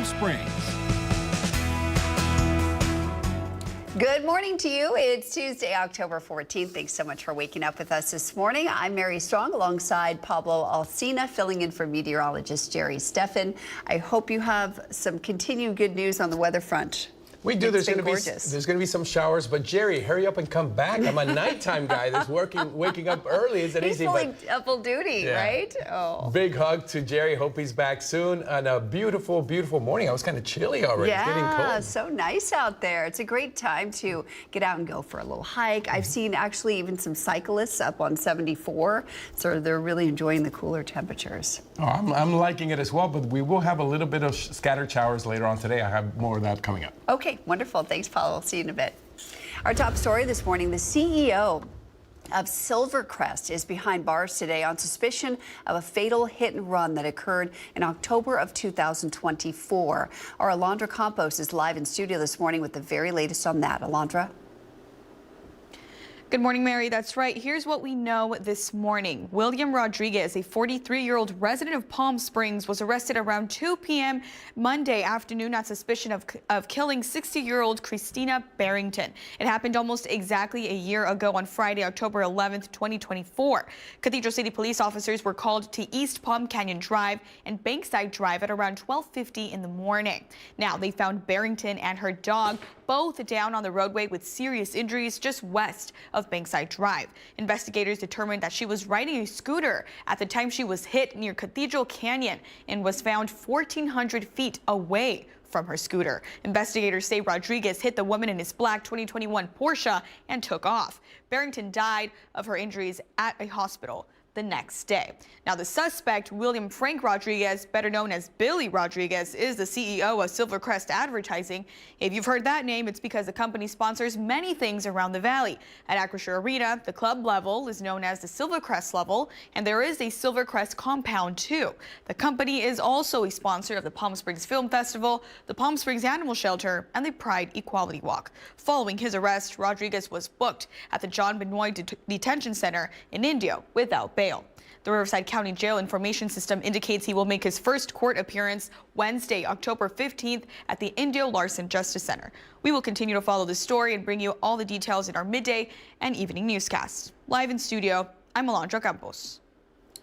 Springs. Good morning to you. It's Tuesday, October 14th. Thanks so much for waking up with us this morning. I'm Mary Strong alongside Pablo Alsina, filling in for meteorologist Jerry Steffen. I hope you have some continued good news on the weather front. We do. There's going to be some showers, but Jerry, hurry up and come back. I'm a nighttime guy that's waking up early. Isn't He's easy. fully double duty, yeah. right? Oh. Big hug to Jerry. Hope he's back soon. And a beautiful, beautiful morning. I was kind of chilly already. Yeah, it's getting cold. So nice out there. It's a great time to get out and go for a little hike. I've seen actually even some cyclists up on 74, so they're really enjoying the cooler temperatures. Oh, I'm liking it as well, but we will have a little bit of scattered showers later on today. I have more of that coming up. Okay, wonderful. Thanks, Paul. I'll see you in a bit. Our top story this morning, the CEO of Silvercrest is behind bars today on suspicion of a fatal hit and run that occurred in October of 2024. Our Alondra Campos is live in studio this morning with the very latest on that. Alondra? Good morning, Mary. That's right. Here's what we know this morning. William Rodriguez, a 43-year-old resident of Palm Springs, was arrested around 2 p.m. Monday afternoon on suspicion of killing 60-year-old Christina Barrington. It happened almost exactly a year ago on Friday, October 11th, 2024. Cathedral City police officers were called to East Palm Canyon Drive and Bankside Drive at around 12:50 in the morning. Now, they found Barrington and her dog both down on the roadway with serious injuries just west of Bankside Drive. Investigators determined that she was riding a scooter at the time she was hit near Cathedral Canyon and was found 1,400 feet away from her scooter. Investigators say Rodriguez hit the woman in his black 2021 Porsche and took off. Barrington died of her injuries at a hospital the next day. Now, the suspect, William Frank Rodriguez, better known as Billy Rodriguez, is the CEO of Silvercrest Advertising. If you've heard that name, it's because the company sponsors many things around the valley. At Acrisure Arena, the club level is known as the Silvercrest level, and there is a Silvercrest compound too. The company is also a sponsor of the Palm Springs Film Festival, the Palm Springs Animal Shelter, and the Pride Equality Walk. Following his arrest, Rodriguez was booked at the John Benoit Detention Center in Indio without bail. The Riverside County Jail Information System indicates he will make his first court appearance Wednesday, October 15th at the Indio Larson Justice Center. We will continue to follow this story and bring you all the details in our midday and evening newscasts. Live in studio, I'm Alondra Campos.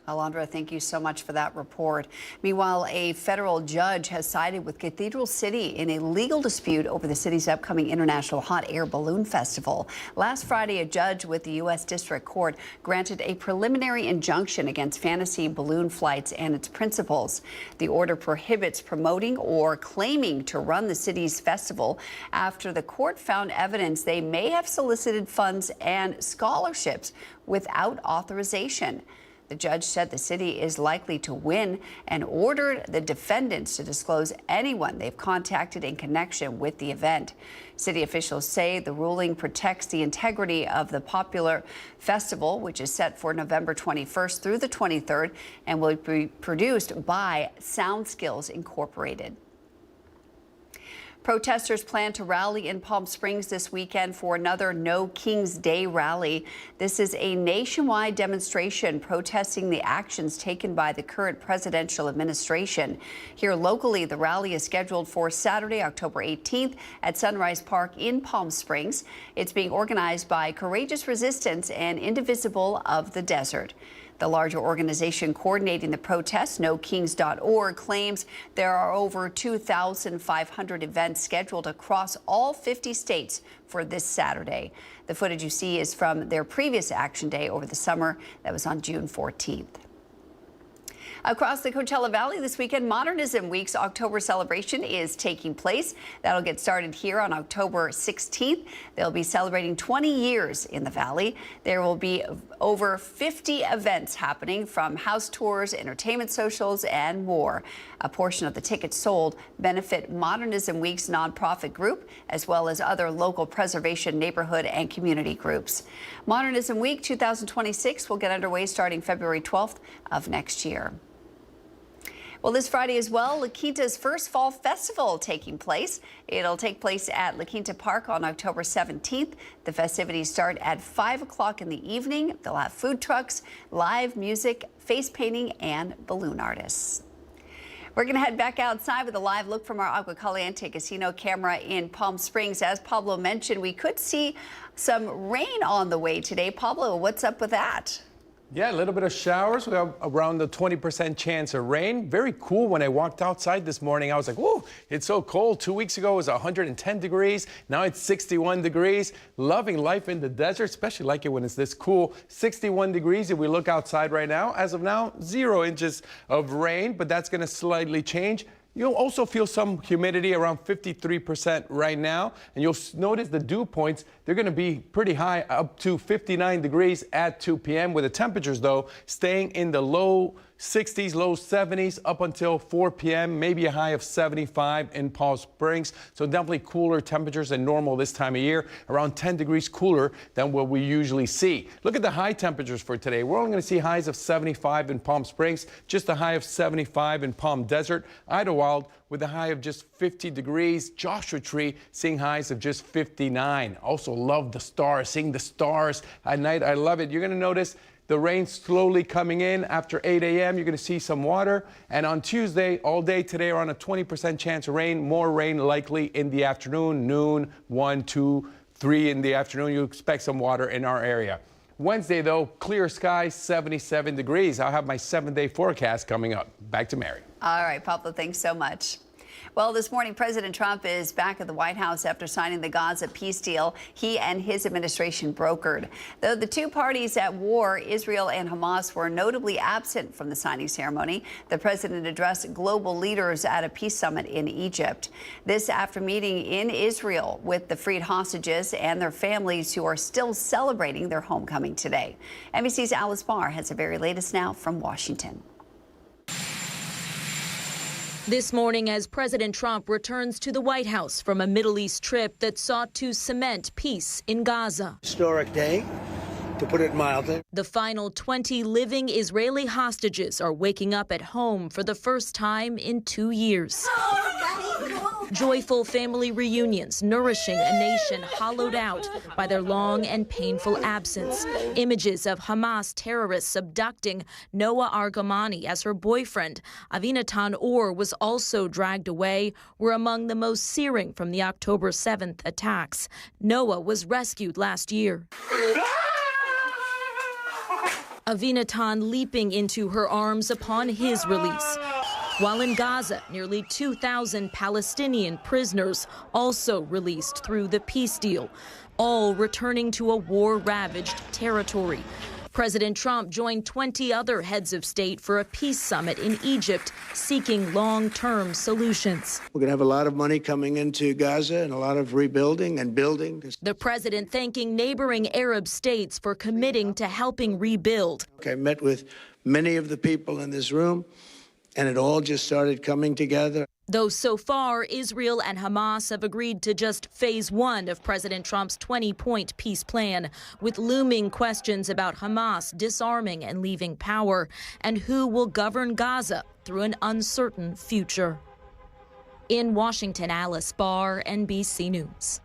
Alondra, thank you so much for that report. Meanwhile, a federal judge has sided with Cathedral City in a legal dispute over the city's upcoming International Hot Air Balloon Festival. Last Friday, a judge with the U.S. District Court granted a preliminary injunction against Fantasy Balloon Flights and its principals. The order prohibits promoting or claiming to run the city's festival after the court found evidence they may have solicited funds and scholarships without authorization. The judge said the city is likely to win and ordered the defendants to disclose anyone they've contacted in connection with the event. City officials say the ruling protects the integrity of the popular festival, which is set for November 21st through the 23rd and will be produced by Sound Skills Incorporated. Protesters plan to rally in Palm Springs this weekend for another No Kings Day rally. This is a nationwide demonstration protesting the actions taken by the current presidential administration. Here locally, the rally is scheduled for Saturday, October 18th at Sunrise Park in Palm Springs. It's being organized by Courageous Resistance and Indivisible of the Desert. The larger organization coordinating the protests, NoKings.org, claims there are over 2,500 events scheduled across all 50 states for this Saturday. The footage you see is from their previous action day over the summer that was on June 14th. Across the Coachella Valley this weekend, Modernism Week's October celebration is taking place. That'll get started here on October 16th. They'll be celebrating 20 years in the Valley. There will be over 50 events happening, from house tours, entertainment socials, and more. A portion of the tickets sold benefit Modernism Week's nonprofit group, as well as other local preservation, neighborhood, and community groups. Modernism Week 2026 will get underway starting February 12th of next year. Well, this Friday as well, La Quinta's first fall festival taking place. It'll take place at La Quinta Park on October 17th. The festivities start at 5 o'clock in the evening. They'll have food trucks, live music, face painting, and balloon artists. We're going to head back outside with a live look from our Agua Caliente casino camera in Palm Springs. As Pablo mentioned, we could see some rain on the way today. Pablo, what's up with that? Yeah, a little bit of showers. We have around the 20% chance of rain. Very cool. When I walked outside this morning, I was like, whoa, it's so cold. 2 weeks ago it was 110 degrees. Now it's 61 degrees. Loving life in the desert, especially like it when it's this cool. 61 degrees if we look outside right now. As of now, 0 inches of rain, but that's going to slightly change. You'll also feel some humidity, around 53% right now. And you'll notice the dew points, they're going to be pretty high, up to 59 degrees at 2 p.m. with the temperatures, though, staying in the low 60s, low 70s up until 4 p.m., maybe a high of 75 in Palm Springs. So definitely cooler temperatures than normal this time of year, around 10 degrees cooler than what we usually see. Look at the high temperatures for today. We're only going to see highs of 75 in Palm Springs, just a high of 75 in Palm Desert, Idlewild with a high of just 50 degrees. Joshua Tree seeing highs of just 59. Also love the stars, seeing the stars at night. I love it. You're going to notice the rain slowly coming in after 8 a.m. You're going to see some water. And on Tuesday, all day today, around a 20% chance of rain. More rain likely in the afternoon, noon, 1, 2, 3 in the afternoon. You expect some water in our area. Wednesday, though, clear skies, 77 degrees. I'll have my 7-day forecast coming up. Back to Mary. All right, Pablo, thanks so much. Well, this morning, President Trump is back at the White House after signing the Gaza peace deal he and his administration brokered. Though the two parties at war, Israel and Hamas, were notably absent from the signing ceremony, the president addressed global leaders at a peace summit in Egypt. This after meeting in Israel with the freed hostages and their families who are still celebrating their homecoming today. NBC's Alice Barr has the very latest now from Washington. This morning, as President Trump returns to the White House from a Middle East trip that sought to cement peace in Gaza. Historic day, to put it mildly. The final 20 living Israeli hostages are waking up at home for the first time in 2 years. Joyful family reunions nourishing a nation hollowed out by their long and painful absence. Images of Hamas terrorists abducting Noah Argamani as her boyfriend, Avinatan Or, was also dragged away, were among the most searing from the October 7th attacks. Noah was rescued last year. Avinatan leaping into her arms upon his release. While in Gaza, nearly 2,000 Palestinian prisoners also released through the peace deal, all returning to a war-ravaged territory. President Trump joined 20 other heads of state for a peace summit in Egypt, seeking long-term solutions. We're going to have a lot of money coming into Gaza and a lot of rebuilding and building. The president thanking neighboring Arab states for committing to helping rebuild. I met with many of the people in this room, and it all just started coming together. Though so far, Israel and Hamas have agreed to just phase 1 of President Trump's 20-point peace plan, with looming questions about Hamas disarming and leaving power, and who will govern Gaza through an uncertain future. In Washington, Alice Barr, NBC News.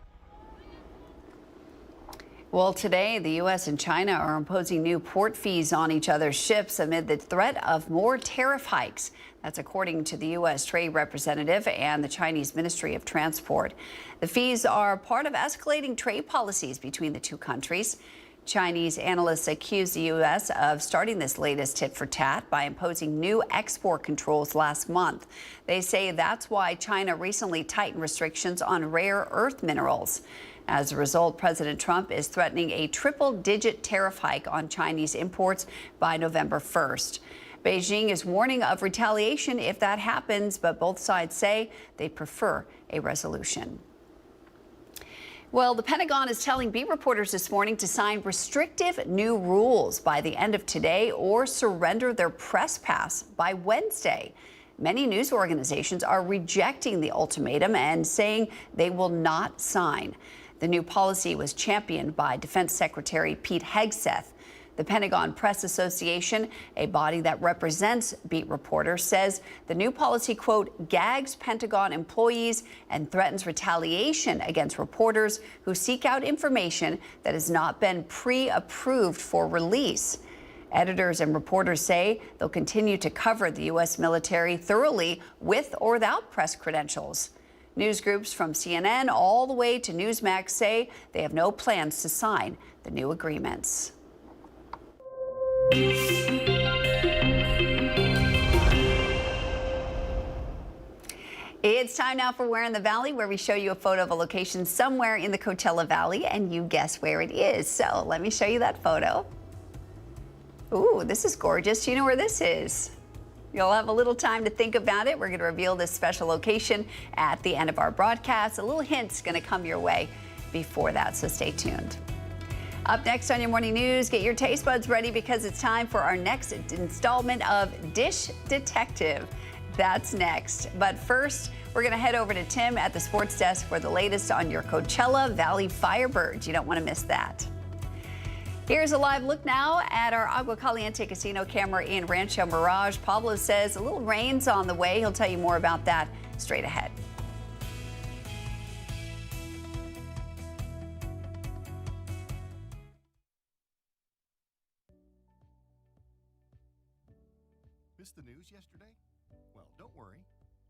Well, today, the U.S. and China are imposing new port fees on each other's ships amid the threat of more tariff hikes. That's according to the U.S. Trade Representative and the Chinese Ministry of Transport. The fees are part of escalating trade policies between the two countries. Chinese analysts accuse the U.S. of starting this latest tit for tat by imposing new export controls last month. They say that's why China recently tightened restrictions on rare earth minerals. As a result, President Trump is threatening a triple-digit tariff hike on Chinese imports by November 1st. Beijing is warning of retaliation if that happens, but both sides say they prefer a resolution. Well, the Pentagon is telling beat reporters this morning to sign restrictive new rules by the end of today or surrender their press pass by Wednesday. Many news organizations are rejecting the ultimatum and saying they will not sign. The new policy was championed by Defense Secretary Pete Hegseth. The Pentagon Press Association, a body that represents beat reporters, says the new policy, quote, gags Pentagon employees and threatens retaliation against reporters who seek out information that has not been pre-approved for release. Editors and reporters say they'll continue to cover the U.S. military thoroughly with or without press credentials. News groups from CNN all the way to Newsmax say they have no plans to sign the new agreements. It's time now for Where in the Valley, where we show you a photo of a location somewhere in the Coachella Valley and you guess where it is. So let me show you that photo. Ooh, this is gorgeous. Do you know where this is? You'll have a little time to think about it. We're going to reveal this special location at the end of our broadcast. A little hint's going to come your way before that, so stay tuned. Up next on your morning news, get your taste buds ready because it's time for our next installment of Dish Detective. That's next. But first, we're going to head over to Tim at the sports desk for the latest on your Coachella Valley Firebirds. You don't want to miss that. Here's a live look now at our Agua Caliente casino camera in Rancho Mirage. Pablo says a little rain's on the way. He'll tell you more about that straight ahead. Missed the news yesterday? Well, don't worry.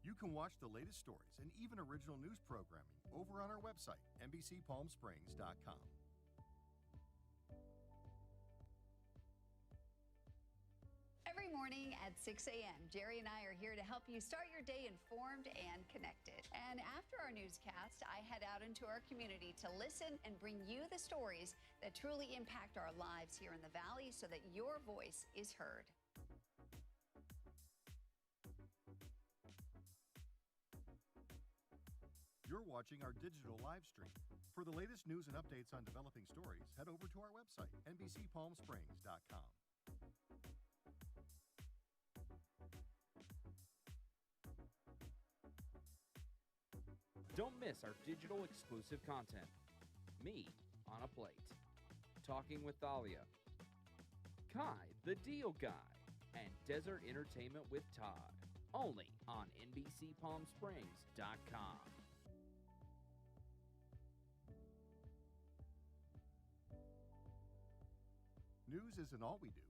You can watch the latest stories and even original news programming over on our website, NBCPalmSprings.com. Every morning at 6 a.m., Jerry and I are here to help you start your day informed and connected. And after our newscast, I head out into our community to listen and bring you the stories that truly impact our lives here in the Valley so that your voice is heard. You're watching our digital live stream. For the latest news and updates on developing stories, head over to our website, NBCPalmSprings.com. Don't miss our digital exclusive content. Me on a plate. Talking with Thalia. Kai, the deal guy. And Desert Entertainment with Todd. Only on NBCPalmSprings.com. News isn't all we do.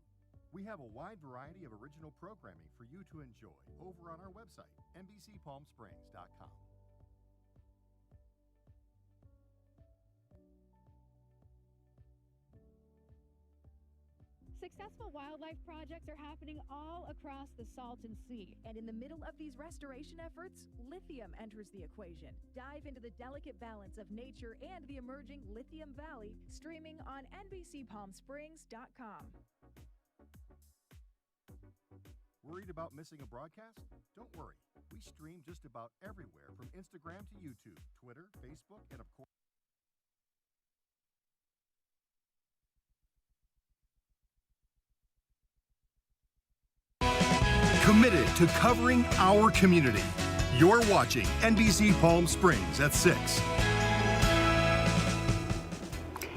We have a wide variety of original programming for you to enjoy over on our website, NBCPalmSprings.com. Successful wildlife projects are happening all across the Salton Sea. And in the middle of these restoration efforts, lithium enters the equation. Dive into the delicate balance of nature and the emerging Lithium Valley, streaming on NBCPalmSprings.com. Worried about missing a broadcast? Don't worry. We stream just about everywhere from Instagram to YouTube, Twitter, Facebook, and of course, committed to covering our community. You're watching NBC Palm Springs at 6.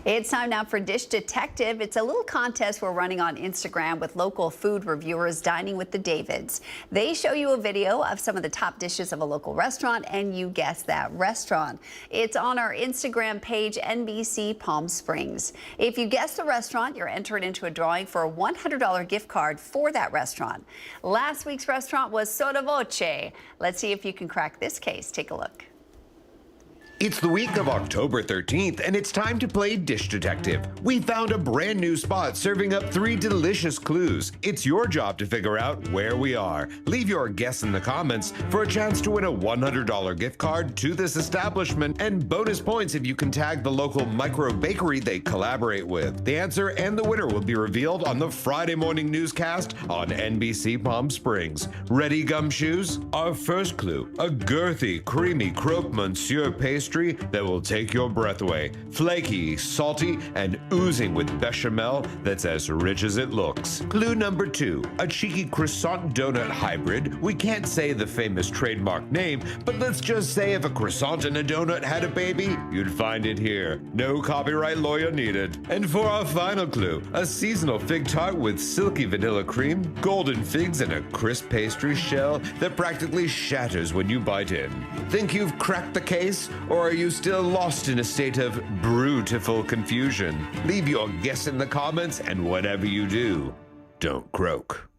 It's time now for Dish Detective. It's a little contest we're running on Instagram with local food reviewers dining with the Davids. They show you a video of some of the top dishes of a local restaurant and you guess that restaurant. It's on our Instagram page, NBC Palm Springs. If you guess the restaurant, you're entered into a drawing for a $100 gift card for that restaurant. Last week's restaurant was Sotto Voce. Let's see if you can crack this case. Take a look. It's the week of October 13th, and it's time to play Dish Detective. We found a brand new spot serving up 3 delicious clues. It's your job to figure out where we are. Leave your guess in the comments for a chance to win a $100 gift card to this establishment and bonus points if you can tag the local micro bakery they collaborate with. The answer and the winner will be revealed on the Friday morning newscast on NBC Palm Springs. Ready, gumshoes? Our first clue, a girthy, creamy croque monsieur pastry that will take your breath away. Flaky, salty, and oozing with bechamel that's as rich as it looks. Clue number 2, a cheeky croissant donut hybrid. We can't say the famous trademark name, but let's just say if a croissant and a donut had a baby, you'd find it here. No copyright lawyer needed. And for our final clue, a seasonal fig tart with silky vanilla cream, golden figs, and a crisp pastry shell that practically shatters when you bite in. Think you've cracked the case? Or are you still lost in a state of brutal confusion? Leave your guess in the comments, and whatever you do, don't croak.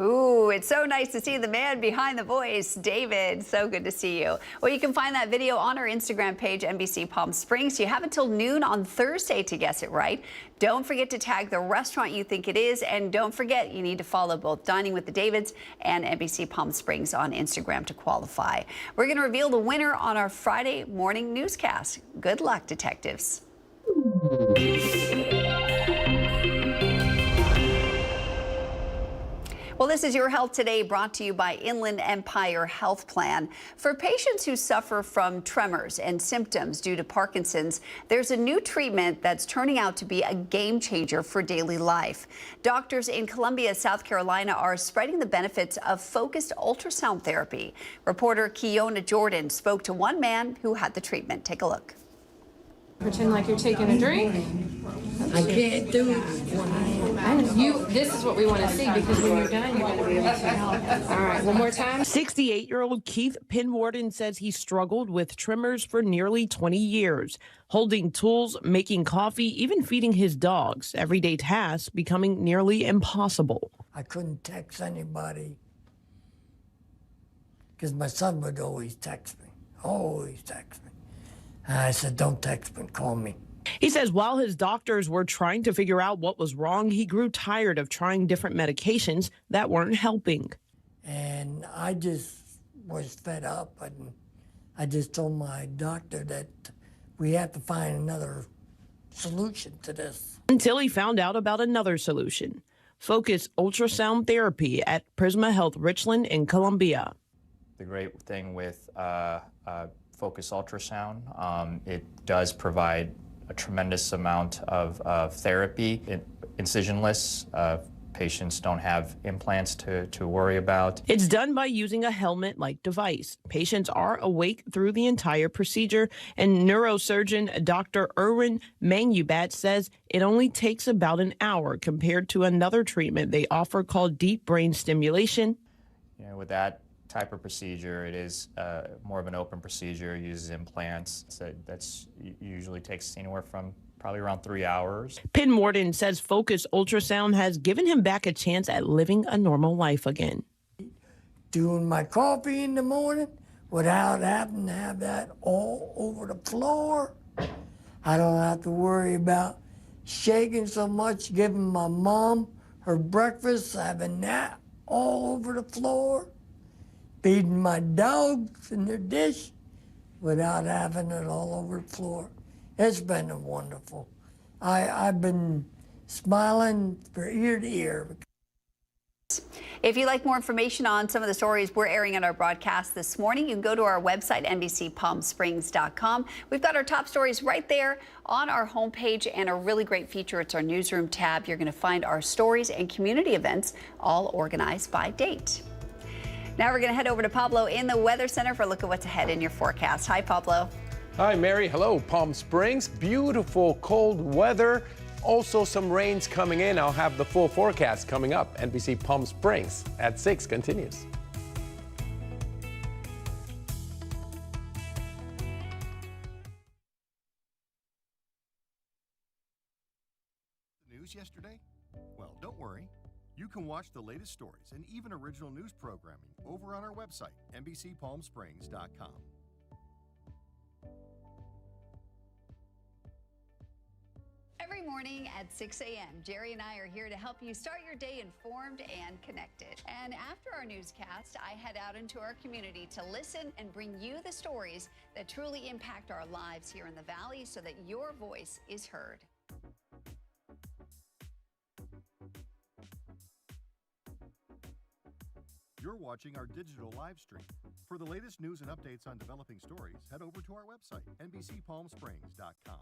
Ooh, it's so nice to see the man behind the voice, David. So good to see you. Well, you can find that video on our Instagram page, NBC Palm Springs. You have until noon on Thursday to guess it right. Don't forget to tag the restaurant you think it is. And don't forget, you need to follow both Dining with the Davids and NBC Palm Springs on Instagram to qualify. We're going to reveal the winner on our Friday morning newscast. Good luck, detectives. Well, this is Your Health Today, brought to you by Inland Empire Health Plan. For patients who suffer from tremors and symptoms due to Parkinson's, there's a new treatment that's turning out to be a game changer for daily life. Doctors in Columbia, South Carolina are spreading the benefits of focused ultrasound therapy. Reporter Kiona Jordan spoke to one man who had the treatment. Take a look. Pretend like you're taking a drink. I can't do it. This is what we want to see, because when you're done, you're going to be able to help. All right, one more time. 68-year-old Keith Pinwarden says he struggled with tremors for nearly 20 years. Holding tools, making coffee, even feeding his dogs. Everyday tasks becoming nearly impossible. I couldn't text anybody because my son would always text me. And I said, don't text me, call me. He says while his doctors were trying to figure out what was wrong, he grew tired of trying different medications that weren't helping. And I just was fed up, and I just told my doctor that we have to find another solution to this. Until he found out about another solution. Focus ultrasound therapy at Prisma Health Richland in Columbia. The great thing with Focus ultrasound, it does provide a tremendous amount of therapy, incisionless. Patients don't have implants to worry about. It's done by using a helmet-like device. Patients are awake through the entire procedure, and neurosurgeon Dr. Erwin Mangubat says it only takes about an hour compared to another treatment they offer called deep brain stimulation. You know, with that type of procedure, it is more of an open procedure, uses implants. So that's usually takes anywhere from probably around 3 hours. Pinwarden says Focus ultrasound has given him back a chance at living a normal life again. Doing my coffee in the morning without having to have that all over the floor. I don't have to worry about shaking so much, giving my mom her breakfast, having that all over the floor. Feeding my dogs in their dish without having it all over the floor. It's been wonderful. I've been smiling from ear to ear. If you'd like more information on some of the stories we're airing in our broadcast this morning, you can go to our website, NBCPalmSprings.com. We've got our top stories right there on our homepage, and a really great feature. It's our newsroom tab. You're going to find our stories and community events all organized by date. Now we're going to head over to Pablo in the Weather Center for a look at what's ahead in your forecast. Hi, Pablo. Hi, Mary. Hello, Palm Springs. Beautiful cold weather. Also some rains coming in. I'll have the full forecast coming up. NBC Palm Springs at 6 continues. News yesterday? Well, don't worry. You can watch the latest stories and even original news programming over on our website, NBCPalmSprings.com. Every morning at 6 a.m., Jerry and I are here to help you start your day informed and connected. And after our newscast, I head out into our community to listen and bring you the stories that truly impact our lives here in the Valley so that your voice is heard. You're watching our digital live stream. For the latest news and updates on developing stories, head over to our website, NBCPalmSprings.com.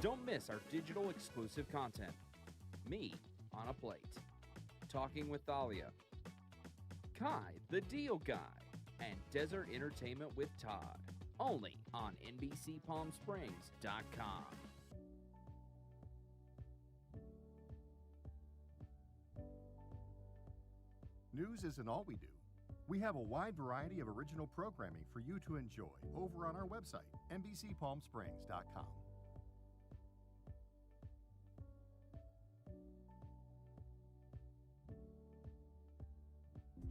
Don't miss our digital exclusive content. Me on a Plate, Talking with Thalia, Kai the Deal Guy, and Desert Entertainment with Todd. Only on NBCPalmSprings.com. News isn't all we do. We have a wide variety of original programming for you to enjoy over on our website, NBCPalmSprings.com.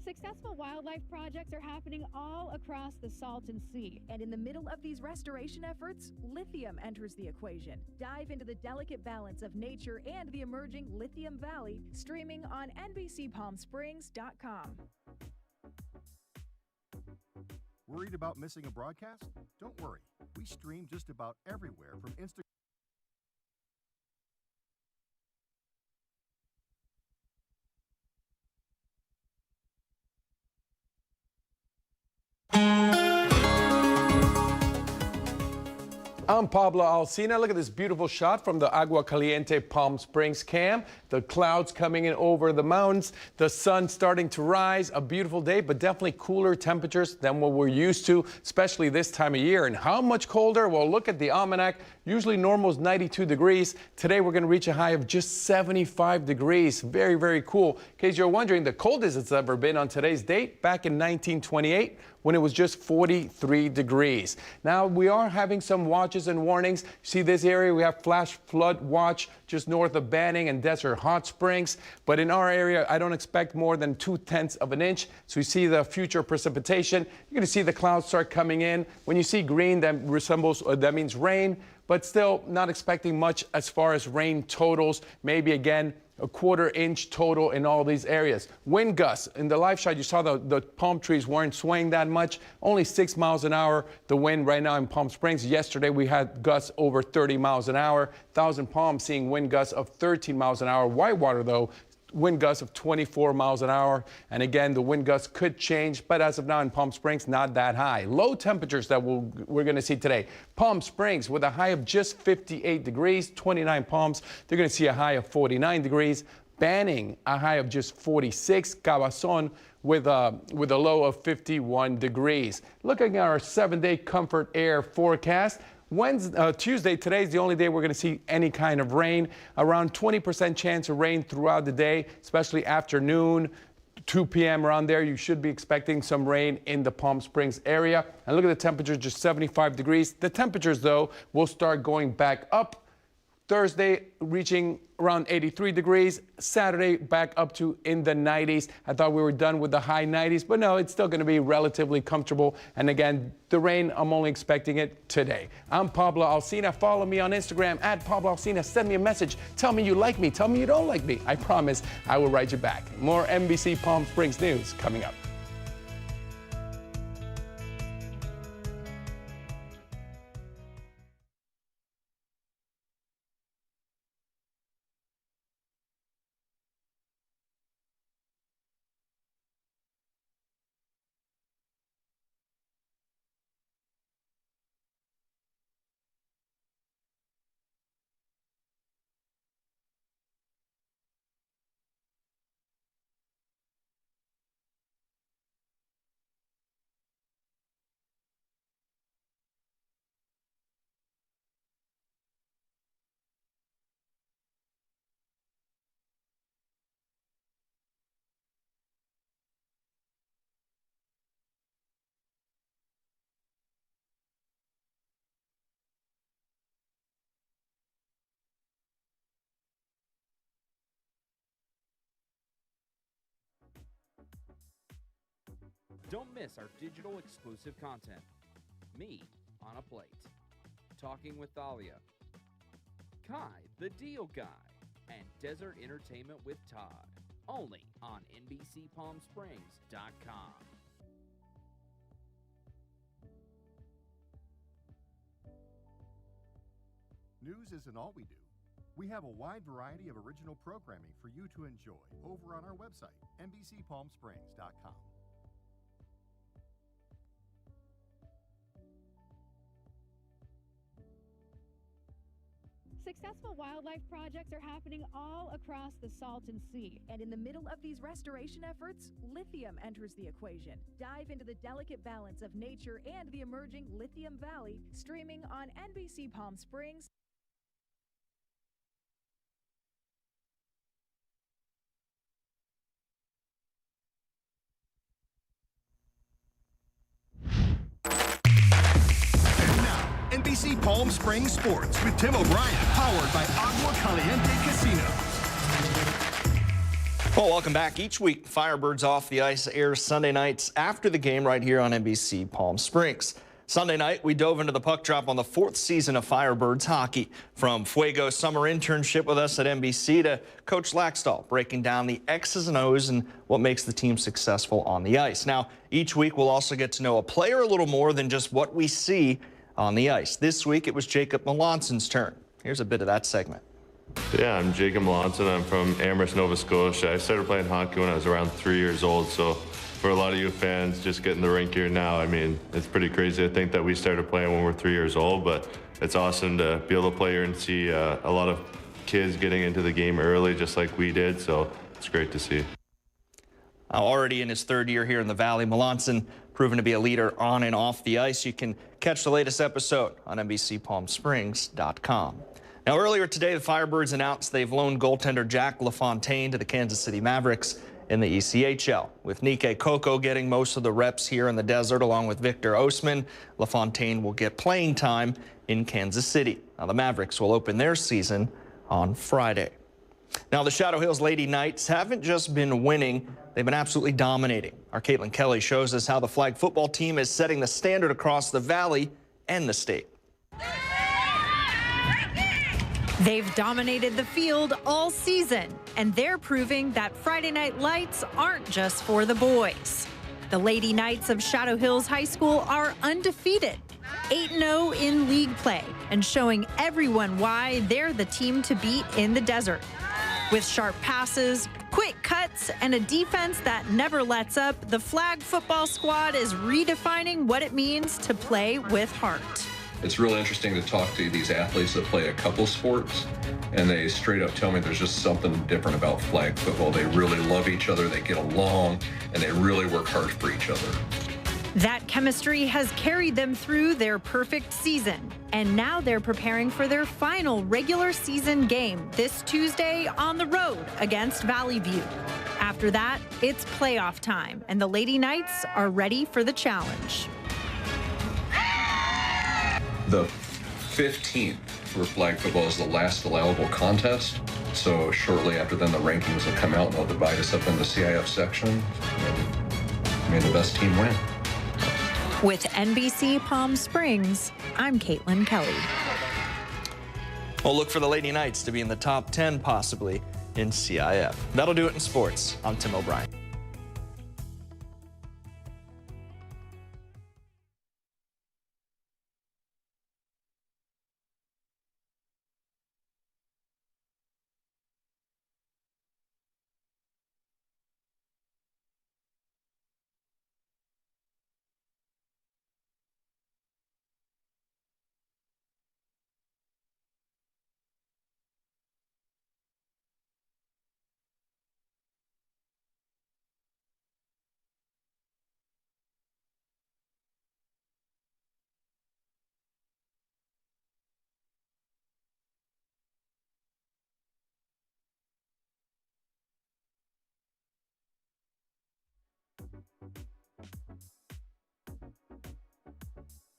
Successful wildlife projects are happening all across the Salton Sea. And in the middle of these restoration efforts, lithium enters the equation. Dive into the delicate balance of nature and the emerging Lithium Valley, streaming on NBCPalmSprings.com. Worried about missing a broadcast? Don't worry. We stream just about everywhere from Instagram. I'm Pablo Alsina. Look at this beautiful shot from the Agua Caliente Palm Springs cam. The clouds coming in over the mountains, the sun starting to rise. A beautiful day, but definitely cooler temperatures than what we're used to, especially this time of year. And how much colder? Well, look at the almanac. Usually normal is 92 degrees. Today we're going to reach a high of just 75 degrees. Very, very cool. In case you're wondering, the coldest it's ever been on today's date, back in 1928, when it was just 43 degrees. Now we are having some watches and warnings. See this area, we have flash flood watch just north of Banning and Desert Hot Springs. But in our area, I don't expect more than 0.2 of an inch. So you see the future precipitation. You're going to see the clouds start coming in. When you see green, that means rain. But still not expecting much as far as rain totals. Maybe again, a 1/4 inch total in all these areas. Wind gusts. In the live shot, you saw the palm trees weren't swaying that much. Only 6 miles an hour. The wind right now in Palm Springs. Yesterday, we had gusts over 30 miles an hour. Thousand Palms seeing wind gusts of 13 miles an hour. Whitewater, though, wind gusts of 24 miles an hour. And again, the wind gusts could change, but as of now in Palm Springs, not that high. Low temperatures that we're going to see today. Palm Springs with a high of just 58 degrees, 29 Palms. They're going to see a high of 49 degrees. Banning, a high of just 46. Cabazon with a low of 51 degrees. Looking at our 7-day comfort air forecast. Tuesday, today's the only day we're going to see any kind of rain. Around 20% chance of rain throughout the day, especially afternoon, 2 p.m. around there. You should be expecting some rain in the Palm Springs area. And look at the temperature, just 75 degrees. The temperatures, though, will start going back up. Thursday reaching around 83 degrees. Saturday back up to in the 90s. I thought we were done with the high 90s, but no, it's still going to be relatively comfortable. And again, the rain, I'm only expecting it today. I'm Pablo Alsina. Follow me on Instagram at Pablo Alsina. Send me a message. Tell me you like me. Tell me you don't like me. I promise I will write you back. More NBC Palm Springs news coming up. Don't miss our digital exclusive content. Me on a Plate, Talking with Thalia, Kai the Deal Guy, and Desert Entertainment with Todd. Only on NBCPalmSprings.com. News isn't all we do. We have a wide variety of original programming for you to enjoy over on our website, NBCPalmSprings.com. Successful wildlife projects are happening all across the Salton Sea. And in the middle of these restoration efforts, lithium enters the equation. Dive into the delicate balance of nature and the emerging Lithium Valley, streaming on NBC Palm Springs. NBC Palm Springs Sports with Tim O'Brien, powered by Agua Caliente Casino. Well, welcome back. Each week, Firebirds Off the Ice airs Sunday nights after the game right here on NBC Palm Springs. Sunday night, we dove into the puck drop on the 4th season of Firebirds hockey. From Fuego's summer internship with us at NBC to Coach Laxdal breaking down the X's and O's and what makes the team successful on the ice. Now, each week, we'll also get to know a player a little more than just what we see on the ice. This week, it was Jacob Melanson's turn. Here's a bit of that segment. Yeah, I'm Jacob Melanson. I'm from Amherst, Nova Scotia. I started playing hockey when I was around 3 years old, so for a lot of you fans just getting the rink here now, I mean, it's pretty crazy to think that we started playing when we're 3 years old, but it's awesome to be able to play here and see a lot of kids getting into the game early just like we did, so it's great to see. Already in his 3rd year here in the Valley, Melanson proven to be a leader on and off the ice. You can catch the latest episode on NBCPalmSprings.com. Now, earlier today, the Firebirds announced they've loaned goaltender Jack LaFontaine to the Kansas City Mavericks in the ECHL. With Nike Coco getting most of the reps here in the desert, along with Victor Osman, LaFontaine will get playing time in Kansas City. Now, the Mavericks will open their season on Friday. Now, the Shadow Hills Lady Knights haven't just been winning, they've been absolutely dominating. Our Caitlin Kelly shows us how the flag football team is setting the standard across the Valley and the state. They've dominated the field all season, and they're proving that Friday Night Lights aren't just for the boys. The Lady Knights of Shadow Hills High School are undefeated, 8-0 in league play, and showing everyone why they're the team to beat in the desert. With sharp passes, quick cuts, and a defense that never lets up, the flag football squad is redefining what it means to play with heart. It's really interesting to talk to these athletes that play a couple sports, and they straight up tell me there's just something different about flag football. They really love each other, they get along, and they really work hard for each other. That chemistry has carried them through their perfect season, and now they're preparing for their final regular season game this Tuesday on the road against Valley View. After that, it's playoff time, and the Lady Knights are ready for the challenge. The 15th for flag football is the last allowable contest. So shortly after then, the rankings will come out and they'll divide us up in the CIF section. And may the best team win. With NBC Palm Springs, I'm Caitlin Kelly. We'll look for the Lady Knights to be in the top 10 possibly in CIF. That'll do it in sports. I'm Tim O'Brien.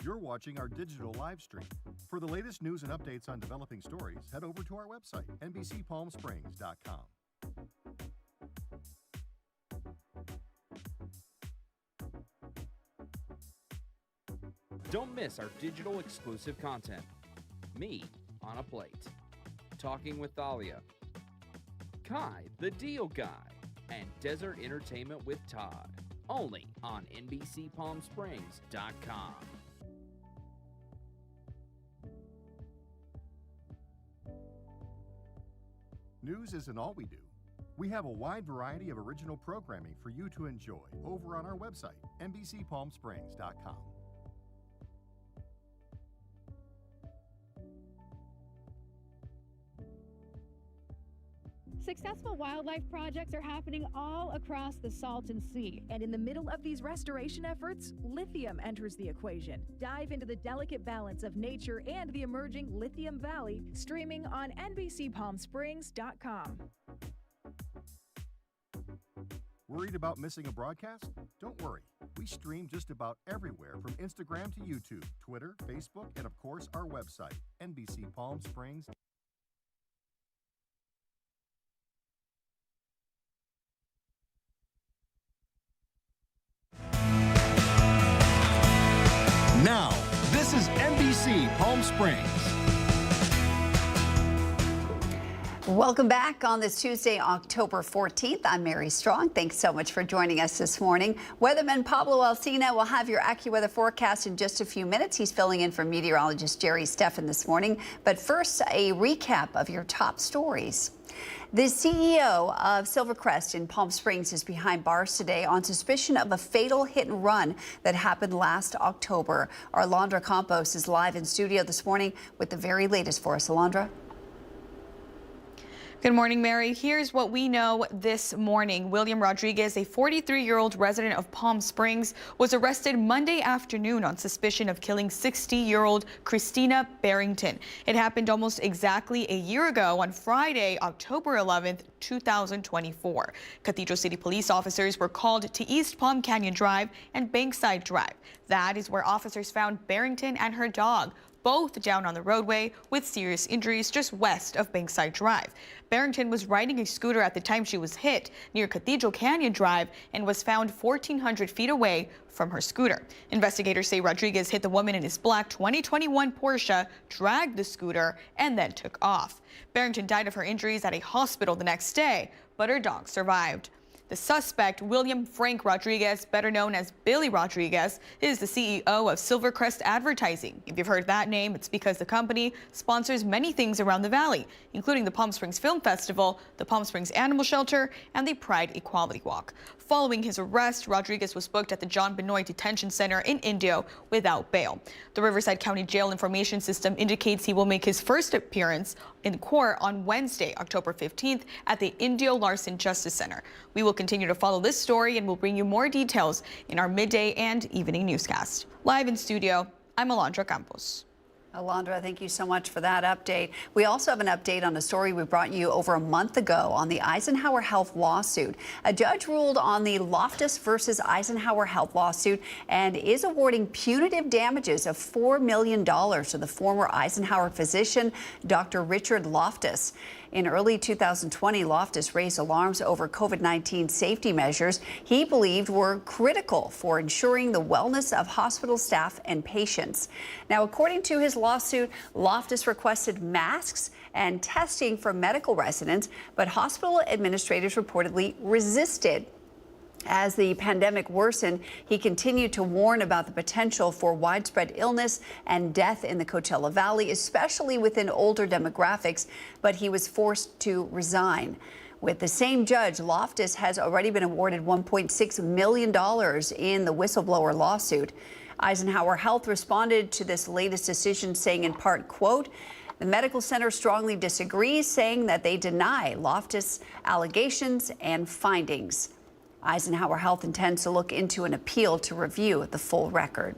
You're watching our digital live stream. For the latest news and updates on developing stories, head over to our website, NBCPalmSprings.com. Don't miss our digital exclusive content. Me on a Plate, Talking with Thalia, Kai the Deal Guy, and Desert Entertainment with Todd. Only on NBCPalmSprings.com. News isn't all we do. We have a wide variety of original programming for you to enjoy over on our website, NBCPalmSprings.com. Successful wildlife projects are happening all across the Salton Sea. And in the middle of these restoration efforts, lithium enters the equation. Dive into the delicate balance of nature and the emerging Lithium Valley, streaming on NBCPalmSprings.com. Worried about missing a broadcast? Don't worry. We stream just about everywhere from Instagram to YouTube, Twitter, Facebook, and of course our website, NBC Palm Springs. Now, this is NBC Palm Springs. Welcome back on this Tuesday, October 14th. I'm Mary Strong. Thanks so much for joining us this morning. Weatherman Pablo Alsina will have your AccuWeather forecast in just a few minutes. He's filling in for meteorologist Jerry Steffen this morning. But first, a recap of your top stories. The CEO of Silvercrest in Palm Springs is behind bars today on suspicion of a fatal hit and run that happened last October. Our Alondra Campos is live in studio this morning with the very latest for us. Alondra? Good morning, Mary. Here's what we know this morning. William Rodriguez, a 43-year-old resident of Palm Springs, was arrested Monday afternoon on suspicion of killing 60-year-old Christina Barrington. It happened almost exactly a year ago on Friday, October 11th, 2024. Cathedral City police officers were called to East Palm Canyon Drive and Bankside Drive. That is where officers found Barrington and her dog, both down on the roadway with serious injuries just west of Bankside Drive. Barrington was riding a scooter at the time she was hit near Cathedral Canyon Drive and was found 1,400 feet away from her scooter. Investigators say Rodriguez hit the woman in his black 2021 Porsche, dragged the scooter, and then took off. Barrington died of her injuries at a hospital the next day, but her dog survived. The suspect, William Frank Rodriguez, better known as Billy Rodriguez, is the CEO of Silvercrest Advertising. If you've heard that name, it's because the company sponsors many things around the valley, including the Palm Springs Film Festival, the Palm Springs Animal Shelter, and the Pride Equality Walk. Following his arrest, Rodriguez was booked at the John Benoit Detention Center in Indio without bail. The Riverside County Jail Information System indicates he will make his first appearance in court on Wednesday, October 15th at the Indio Larson Justice Center. We will continue to follow this story and we'll bring you more details in our midday and evening newscast. Live in studio, I'm Alondra Campos. Alondra, thank you so much for that update. We also have an update on a story we brought you over a month ago on the Eisenhower Health lawsuit. A judge ruled on the Loftus versus Eisenhower Health lawsuit and is awarding punitive damages of $4 million to the former Eisenhower physician, Dr. Richard Loftus. In early 2020, Loftus raised alarms over COVID-19 safety measures he believed were critical for ensuring the wellness of hospital staff and patients. Now, according to his lawsuit, Loftus requested masks and testing for medical residents, but hospital administrators reportedly resisted. As the pandemic worsened, he continued to warn about the potential for widespread illness and death in the Coachella Valley, especially within older demographics, but he was forced to resign. With the same judge, Loftus has already been awarded $1.6 million in the whistleblower lawsuit. Eisenhower Health responded to this latest decision, saying in part, quote, "The medical center strongly disagrees, saying that they deny Loftus' allegations and findings." Eisenhower Health intends to look into an appeal to review the full record.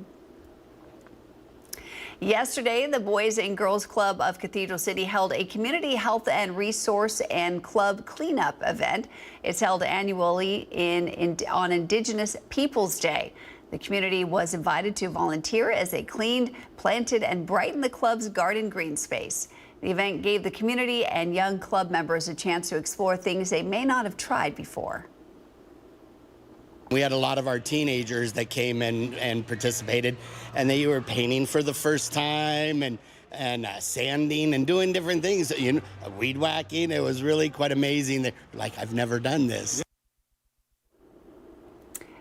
Yesterday, the Boys and Girls Club of Cathedral City held a community health and resource and club cleanup event. It's held annually on Indigenous Peoples Day. The community was invited to volunteer as they cleaned, planted, and brightened the club's garden green space. The event gave the community and young club members a chance to explore things they may not have tried before. We had a lot of our teenagers that came in and participated, and they were painting for the first time and sanding and doing different things, you know, weed whacking. It was really quite amazing. They're like, I've never done this.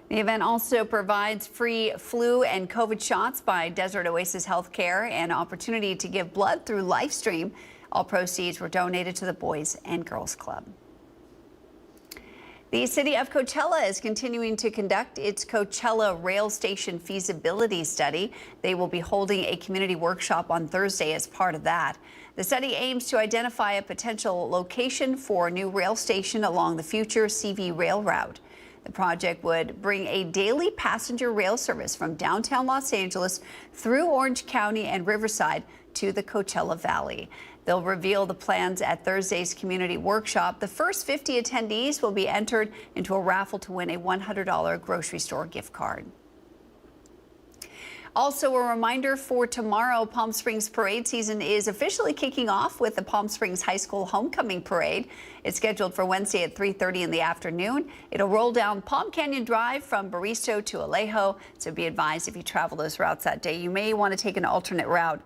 The event also provides free flu and COVID shots by Desert Oasis Healthcare and opportunity to give blood through LifeStream. All proceeds were donated to the Boys and Girls Club. The city of Coachella is continuing to conduct its Coachella Rail Station feasibility study. They will be holding a community workshop on Thursday as part of that. The study aims to identify a potential location for a new rail station along the future CV rail route. The project would bring a daily passenger rail service from downtown Los Angeles through Orange County and Riverside to the Coachella Valley. They'll reveal the plans at Thursday's community workshop. The first 50 attendees will be entered into a raffle to win a $100 grocery store gift card. Also, a reminder for tomorrow, Palm Springs parade season is officially kicking off with the Palm Springs High School Homecoming Parade. It's scheduled for Wednesday at 3:30 in the afternoon. It'll roll down Palm Canyon Drive from Baristo to Alejo. So be advised, if you travel those routes that day, you may want to take an alternate route.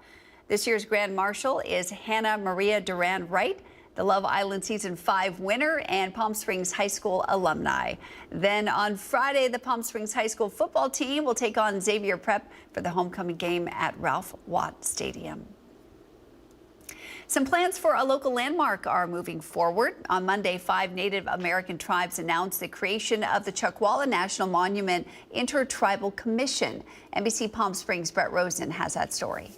This year's Grand Marshal is Hannah Maria Duran Wright, the Love Island Season 5 winner and Palm Springs High School alumni. Then on Friday, the Palm Springs High School football team will take on Xavier Prep for the homecoming game at Ralph Watt Stadium. Some plans for a local landmark are moving forward. On Monday, 5 Native American tribes announced the creation of the Chuckwalla National Monument Intertribal Commission. NBC Palm Springs' Brett Rosen has that story.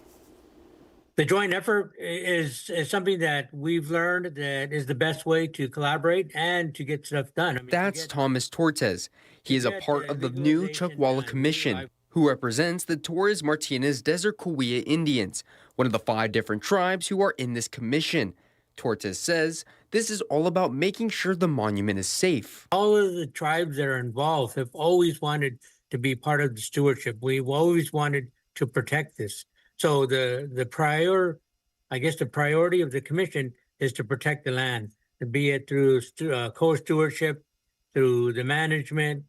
The joint effort is something that we've learned that is the best way to collaborate and to get stuff done. That's Thomas Tortes. He is a part of the new Chuckwalla Commission, who represents the Torres Martinez Desert Cahuilla Indians, one of the 5 different tribes who are in this commission. Tortes says this is all about making sure the monument is safe. All of the tribes that are involved have always wanted to be part of the stewardship. We've always wanted to protect this. So the priority of the commission is to protect the land, be it through co-stewardship, through the management,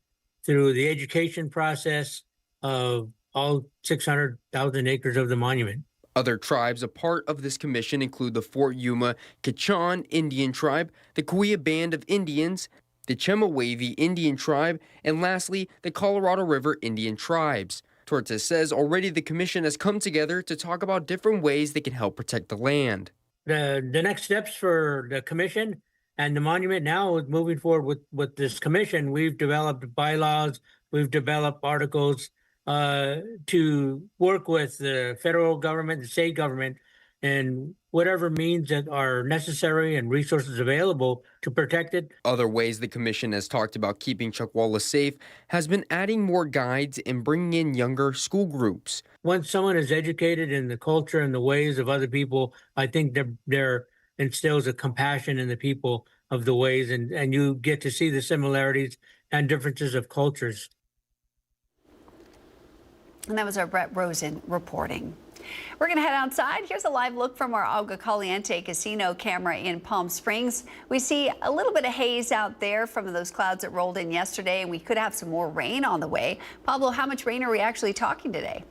through the education process of all 600,000 acres of the monument. Other tribes a part of this commission include the Fort Yuma Quechan Indian Tribe, the Cahuilla Band of Indians, the Chemehuevi Indian Tribe, and lastly, the Colorado River Indian Tribes. Tortes says already the commission has come together to talk about different ways they can help protect the land. The next steps for the commission and the monument now is moving forward with this commission. We've developed bylaws, we've developed articles to work with the federal government, the state government, and whatever means that are necessary and resources available to protect it. Other ways the commission has talked about keeping Chuckwalla safe has been adding more guides and bringing in younger school groups. Once someone is educated in the culture and the ways of other people, I think there instills a compassion in the people of the ways, and you get to see the similarities and differences of cultures. And that was our Brett Rosen reporting. We're going to head outside. Here's a live look from our Agua Caliente casino camera in Palm Springs. We see a little bit of haze out there from those clouds that rolled in yesterday, and we could have some more rain on the way. Pablo, how much rain are we actually talking today?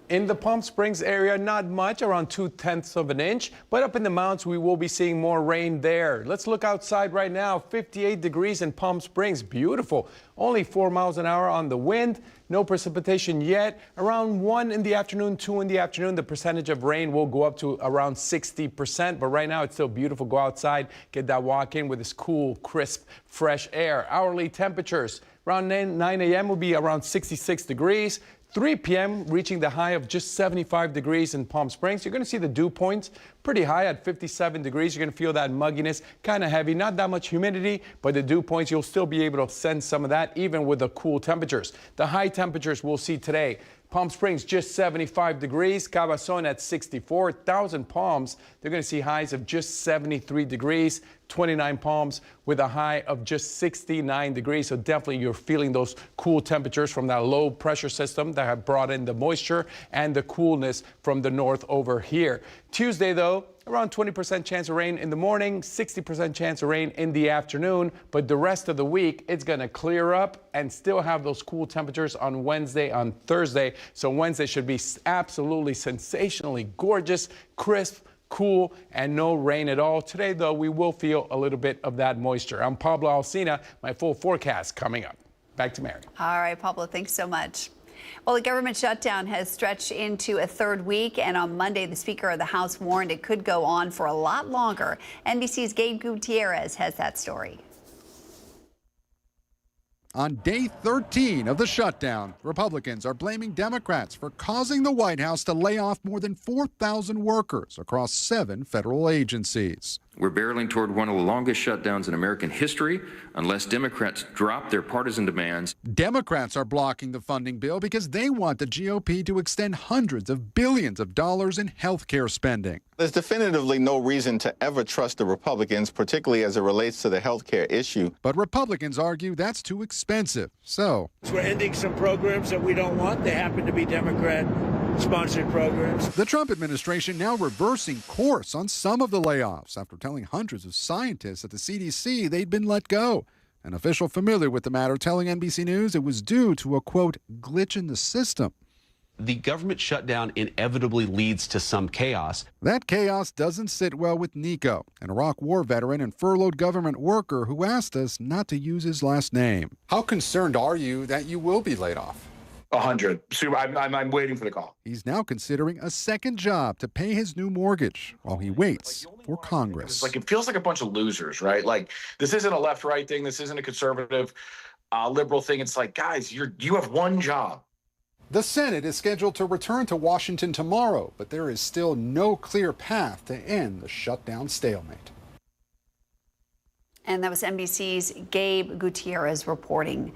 In the Palm Springs area, not much, around 0.2 of an inch, but up in the mountains, we will be seeing more rain there. Let's look outside right now. 58 degrees in Palm Springs. Beautiful. Only 4 miles an hour on the wind. No precipitation yet. Around 1 in the afternoon, 2 in the afternoon, the percentage of rain will go up to around 60%. But right now, it's still beautiful. Go outside, get that walk in with this cool, crisp, fresh air. Hourly temperatures around 9 a.m. will be around 66 degrees. 3 p.m. reaching the high of just 75 degrees in Palm Springs. You're going to see the dew points pretty high at 57 degrees. You're going to feel that mugginess, kind of heavy, not that much humidity, but the dew points, you'll still be able to sense some of that even with the cool temperatures. The high temperatures we'll see today. Palm Springs just 75 degrees, Cabazon at 64, Thousand Palms, they're going to see highs of just 73 degrees, 29 Palms with a high of just 69 degrees. So definitely you're feeling those cool temperatures from that low pressure system that have brought in the moisture and the coolness from the north over here. Tuesday, though, around 20% chance of rain in the morning, 60% chance of rain in the afternoon. But the rest of the week, it's going to clear up and still have those cool temperatures on Wednesday, on Thursday. So Wednesday should be absolutely sensationally gorgeous, crisp, cool, and no rain at all. Today, though, we will feel a little bit of that moisture. I'm Pablo Alsina. My full forecast coming up. Back to Mary. All right, Pablo, thanks so much. Well, the government shutdown has stretched into a third week, and on Monday, the Speaker of the House warned it could go on for a lot longer. NBC's Gabe Gutierrez has that story. On day 13 of the shutdown, Republicans are blaming Democrats for causing the White House to lay off more than 4,000 workers across 7 federal agencies. We're barreling toward one of the longest shutdowns in American history unless Democrats drop their partisan demands. Democrats are blocking the funding bill because they want the GOP to extend hundreds of billions of dollars in health care spending. There's definitively no reason to ever trust the Republicans, particularly as it relates to the health care issue. But Republicans argue that's too expensive. So we're ending some programs that we don't want. They happen to be Democrat-sponsored programs. The Trump administration now reversing course on some of the layoffs after telling hundreds of scientists at the CDC they'd been let go. An official familiar with the matter telling NBC News it was due to a, quote, glitch in the system. The government shutdown inevitably leads to some chaos. That chaos doesn't sit well with Nico, an Iraq war veteran and furloughed government worker who asked us not to use his last name. How concerned are you that you will be laid off? 100. So I'm waiting for the call. He's now considering a second job to pay his new mortgage while he waits for Congress. It's like it feels like a bunch of losers, right? Like this isn't a left-right thing. This isn't a conservative, liberal thing. It's like, guys, you have one job. The Senate is scheduled to return to Washington tomorrow, but there is still no clear path to end the shutdown stalemate. And that was NBC's Gabe Gutierrez reporting.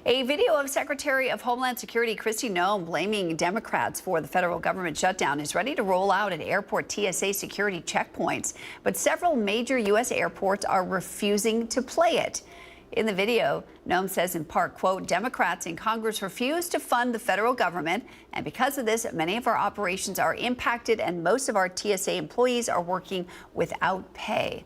A video of Secretary of Homeland Security Kristi Noem blaming Democrats for the federal government shutdown is ready to roll out at airport TSA security checkpoints, but several major U.S. airports are refusing to play it. In the video, Noem says in part, quote, Democrats in Congress refuse to fund the federal government, and because of this, many of our operations are impacted and most of our TSA employees are working without pay.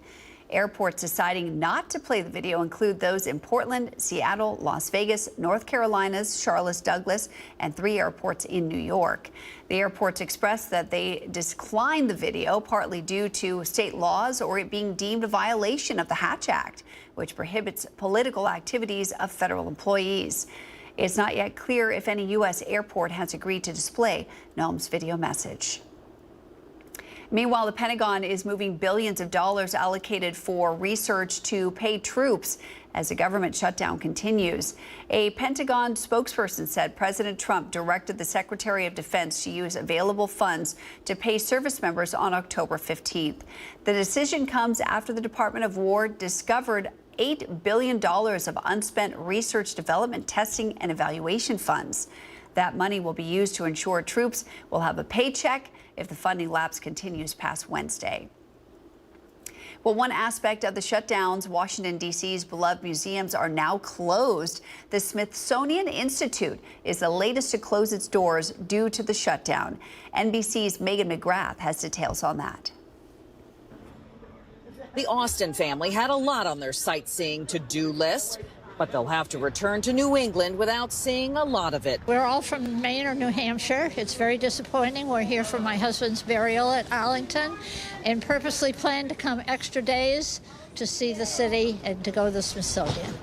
Airports deciding not to play the video include those in Portland, Seattle, Las Vegas, North Carolina's Charlotte Douglas, and 3 airports in New York. The airports expressed that they declined the video partly due to state laws or it being deemed a violation of the Hatch Act, which prohibits political activities of federal employees. It's not yet clear if any U.S. airport has agreed to display Noem's video message. Meanwhile, the Pentagon is moving billions of dollars allocated for research to pay troops as the government shutdown continues. A Pentagon spokesperson said President Trump directed the Secretary of Defense to use available funds to pay service members on October 15th. The decision comes after the Department of War discovered $8 billion of unspent research, development, testing, and evaluation funds. That money will be used to ensure troops will have a paycheck if the funding lapse continues past Wednesday. Well, one aspect of the shutdowns, Washington, D.C.'s beloved museums are now closed. The Smithsonian Institute is the latest to close its doors due to the shutdown. NBC's Megan McGrath has details on that. The Austin family had a lot on their sightseeing to-do list, but they'll have to return to New England without seeing a lot of it. We're all from Maine or New Hampshire. It's very disappointing. We're here for my husband's burial at Arlington and purposely planned to come extra days to see the city and to go to the Smithsonian.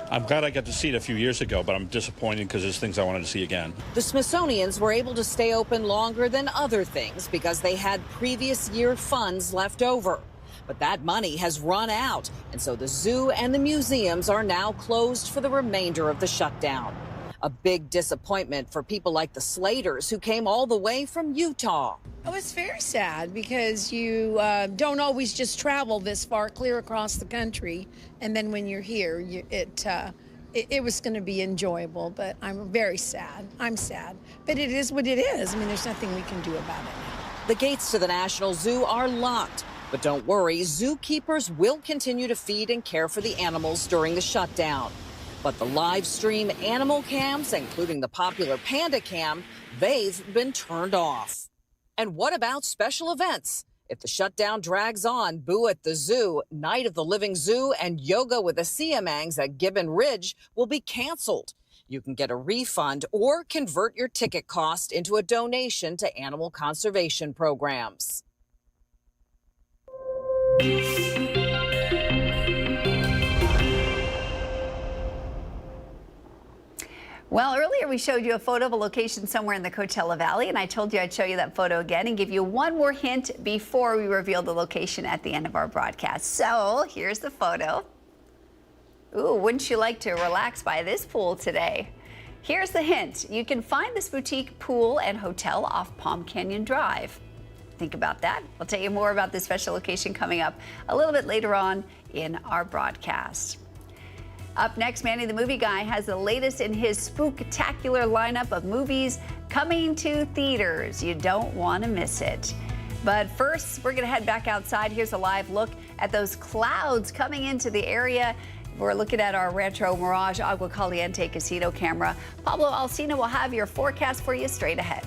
I'm glad I got to see it a few years ago, but I'm disappointed because there's things I wanted to see again. The Smithsonians were able to stay open longer than other things because they had previous year funds left over. But that money has run out, and so the zoo and the museums are now closed for the remainder of the shutdown. A big disappointment for people like the Slaters, who came all the way from Utah. Oh, it's very sad because you don't always just travel this far clear across the country, and then when you're here, it was going to be enjoyable, but I'm very sad. I'm sad, but it is what it is. I mean, there's nothing we can do about it. The gates to the National Zoo are locked. But don't worry, zookeepers will continue to feed and care for the animals during the shutdown. But the live stream animal cams, including the popular Panda Cam, they've been turned off. And what about special events? If the shutdown drags on, Boo at the Zoo, Night of the Living Zoo, and Yoga with the Siamangs at Gibbon Ridge will be canceled. You can get a refund or convert your ticket cost into a donation to animal conservation programs. Well, earlier we showed you a photo of a location somewhere in the Coachella Valley, and I told you I'd show you that photo again and give you one more hint before we reveal the location at the end of our broadcast. So here's the photo. Ooh, wouldn't you like to relax by this pool today? Here's the hint. You can find this boutique pool and hotel off Palm Canyon Drive. think about that. We'll tell you more about this special location coming up a little bit later on in our broadcast. Up next, Manny the Movie Guy has the latest in his spooktacular lineup of movies coming to theaters. You don't want to miss it. But first, we're going to head back outside. Here's a live look at those clouds coming into the area. We're looking at our Rancho Mirage Agua Caliente casino camera. Pablo Alsina will have your forecast for you straight ahead.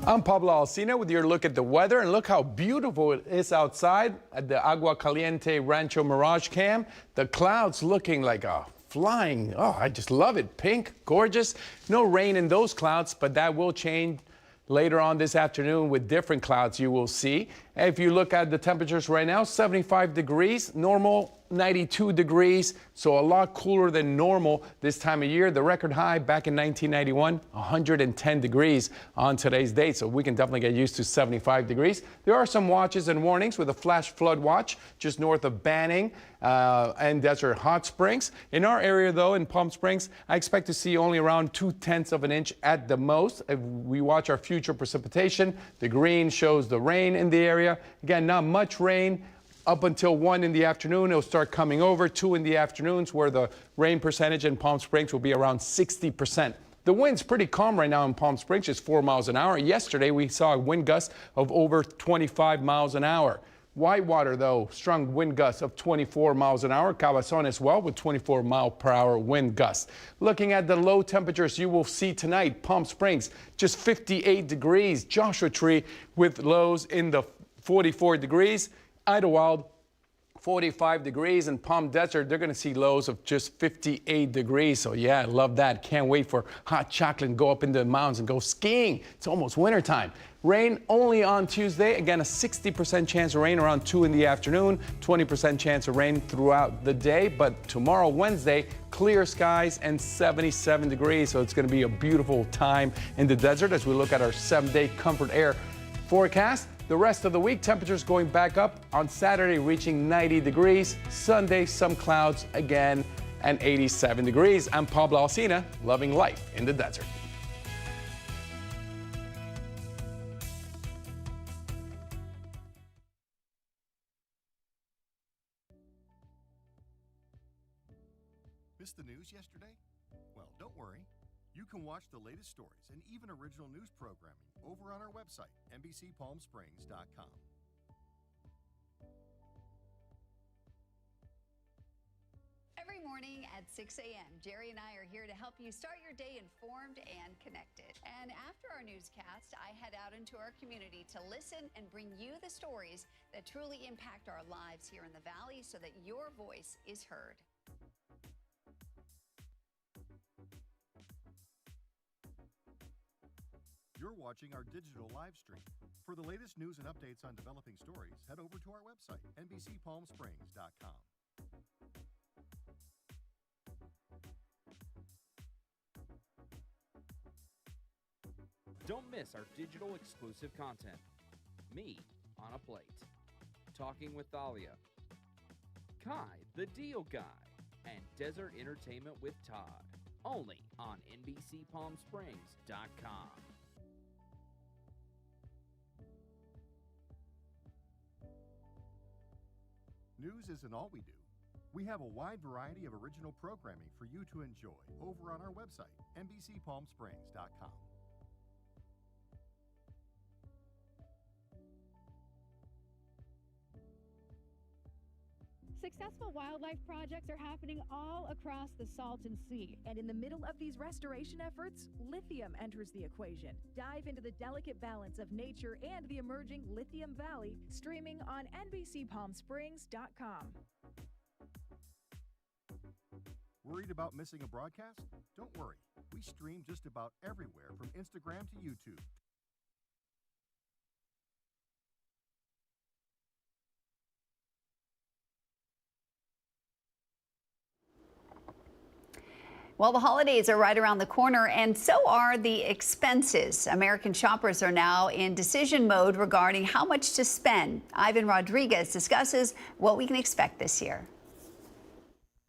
I'm Pablo Alsina with your look at the weather, and look how beautiful it is outside at the Agua Caliente Rancho Mirage Cam. The clouds looking like a flying, oh, I just love it. Pink, gorgeous. No rain in those clouds, but that will change later on this afternoon with different clouds you will see. If you look at the temperatures right now, 75 degrees, normal 92 degrees, so a lot cooler than normal this time of year. The record high back in 1991, 110 degrees on today's date, so we can definitely get used to 75 degrees. There are some watches and warnings with a flash flood watch just north of Banning and Desert Hot Springs. In our area, though, in Palm Springs, I expect to see only around 2/10 of an inch at the most. If we watch our future precipitation, the green shows the rain in the area. Again, not much rain. Up until 1 in the afternoon, it'll start coming over. 2 in the afternoons, where the rain percentage in Palm Springs will be around 60%. The wind's pretty calm right now in Palm Springs, just 4 miles an hour. Yesterday, we saw a wind gust of over 25 miles an hour. Whitewater, though, strong wind gusts of 24 miles an hour. Cabazon as well with 24-mile-per-hour wind gusts. Looking at the low temperatures you will see tonight, Palm Springs, just 58 degrees. Joshua Tree with lows in the 44 degrees. Idlewild, 45 degrees, and Palm Desert, they're going to see lows of just 58 degrees. So yeah, I love that. Can't wait for hot chocolate and go up into the mountains and go skiing. It's almost wintertime. Rain only on Tuesday. Again, a 60% chance of rain around 2 in the afternoon, 20% chance of rain throughout the day. But tomorrow, Wednesday, clear skies and 77 degrees. So it's going to be a beautiful time in the desert as we look at our 7-day comfort air forecast. The rest of the week, temperatures going back up on Saturday, reaching 90 degrees. Sunday, some clouds again, and 87 degrees. I'm Pablo Alsina, loving life in the desert. Missed the news yesterday? Well, don't worry. You can watch the latest stories and even original news programming over on our website, NBCPalmSprings.com. Every morning at 6 a.m., Jerry and I are here to help you start your day informed and connected. And after our newscast, I head out into our community to listen and bring you the stories that truly impact our lives here in the Valley so that your voice is heard. You're watching our digital live stream. For the latest news and updates on developing stories, head over to our website, NBCPalmSprings.com. Don't miss our digital exclusive content. Me on a Plate, Talking with Thalia, Kai the Deal Guy, and Desert Entertainment with Todd. Only on NBCPalmSprings.com. News isn't all we do. We have a wide variety of original programming for you to enjoy over on our website, NBCPalmSprings.com. Successful wildlife projects are happening all across the Salton Sea. And in the middle of these restoration efforts, lithium enters the equation. Dive into the delicate balance of nature and the emerging Lithium Valley, streaming on NBCPalmSprings.com. Worried about missing a broadcast? Don't worry. We stream just about everywhere from Instagram to YouTube. Well, the holidays are right around the corner, and so are the expenses. American shoppers are now in decision mode regarding how much to spend. Ivan Rodriguez discusses what we can expect this year.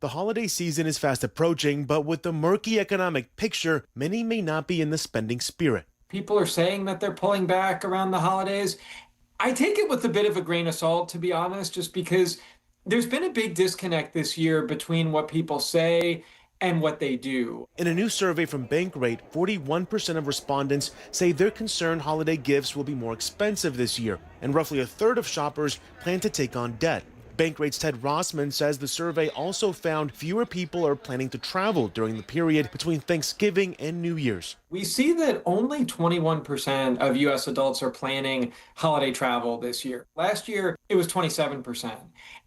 The holiday season is fast approaching, but with the murky economic picture, many may not be in the spending spirit. People are saying that they're pulling back around the holidays. I take it with a bit of a grain of salt, to be honest, just because there's been a big disconnect this year between what people say and what they do. In a new survey from Bankrate, 41% of respondents say they're concerned holiday gifts will be more expensive this year, and roughly a third of shoppers plan to take on debt. Bankrate's Ted Rossman says the survey also found fewer people are planning to travel during the period between Thanksgiving and New Year's. We see that only 21% of U.S. adults are planning holiday travel this year. Last year, it was 27%.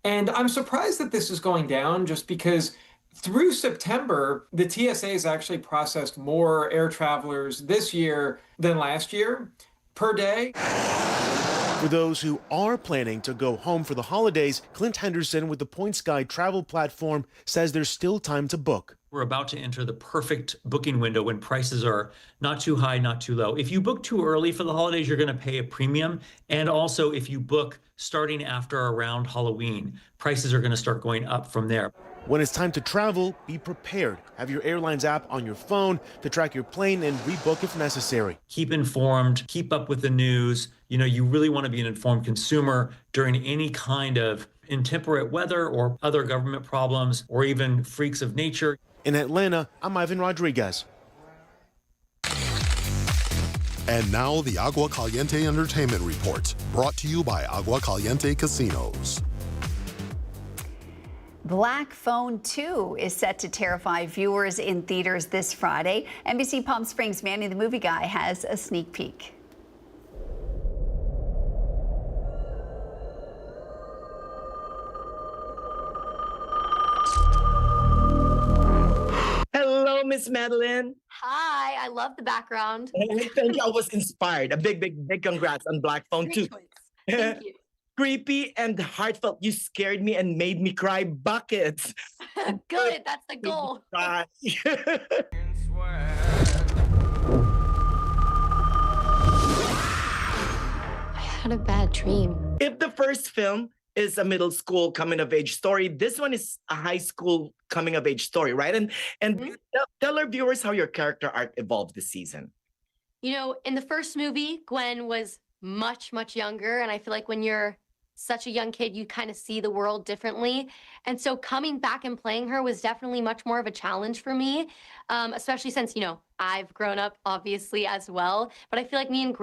And I'm surprised that this is going down just because through September, the TSA has actually processed more air travelers this year than last year per day. For those who are planning to go home for the holidays, Clint Henderson with the Points Guide travel platform says there's still time to book. We're about to enter the perfect booking window when prices are not too high, not too low. If you book too early for the holidays, you're going to pay a premium. And also, if you book starting after around Halloween, prices are going to start going up from there. When it's time to travel, be prepared. Have your airline's app on your phone to track your plane and rebook if necessary. Keep informed, keep up with the news. You really want to be an informed consumer during any kind of intemperate weather or other government problems or even freaks of nature. In Atlanta, I'm Ivan Rodriguez. And now the Agua Caliente Entertainment Report, brought to you by Agua Caliente Casinos. Black Phone 2 is set to terrify viewers in theaters this Friday. NBC Palm Springs' Manny the Movie Guy has a sneak peek. Hello, Miss Madeline. Hi, I love the background. Thank you. I was inspired. A big congrats on Black Phone 2. Thank you. Creepy and heartfelt. You scared me and made me cry buckets. Good, that's the goal. I had a bad dream. If the first film is a middle school coming of age story, this one is a high school coming of age story, right? And tell our viewers how your character arc evolved this season. In the first movie, Gwen was much, much younger. And I feel like when you're such a young kid, you kind of see the world differently. And so coming back and playing her was definitely much more of a challenge for me, especially since, you know, I've grown up obviously as well. But I feel like me and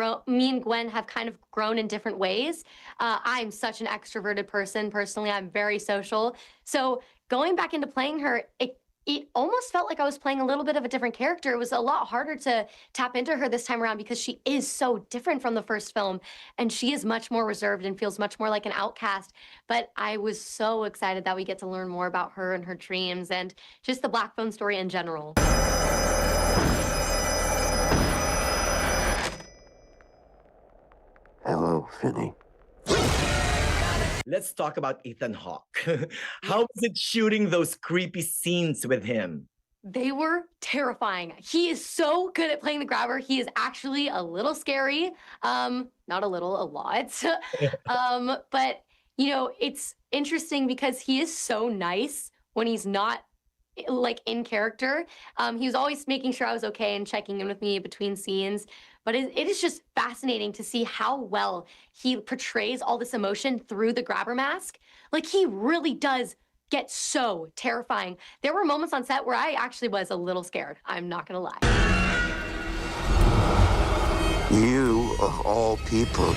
Gwen have kind of grown in different ways. I'm such an extroverted person. Personally, I'm very social. So going back into playing her, it almost felt like I was playing a little bit of a different character. It was a lot harder to tap into her this time around because she is so different from the first film, and she is much more reserved and feels much more like an outcast. But I was so excited that we get to learn more about her and her dreams and just the Black Phone story in general. Hello, Finny. Let's talk about Ethan Hawke. How was it shooting those creepy scenes with him? They were terrifying. He is so good at playing the grabber. He is actually a little scary. Not a little, a lot. But, you know, it's interesting because he is so nice when he's not like in character. He was always making sure I was okay and checking in with me between scenes. But it is just fascinating to see how well he portrays all this emotion through the grabber mask. Like, he really does get so terrifying. There were moments on set where I actually was a little scared. I'm not gonna lie. You, of all people.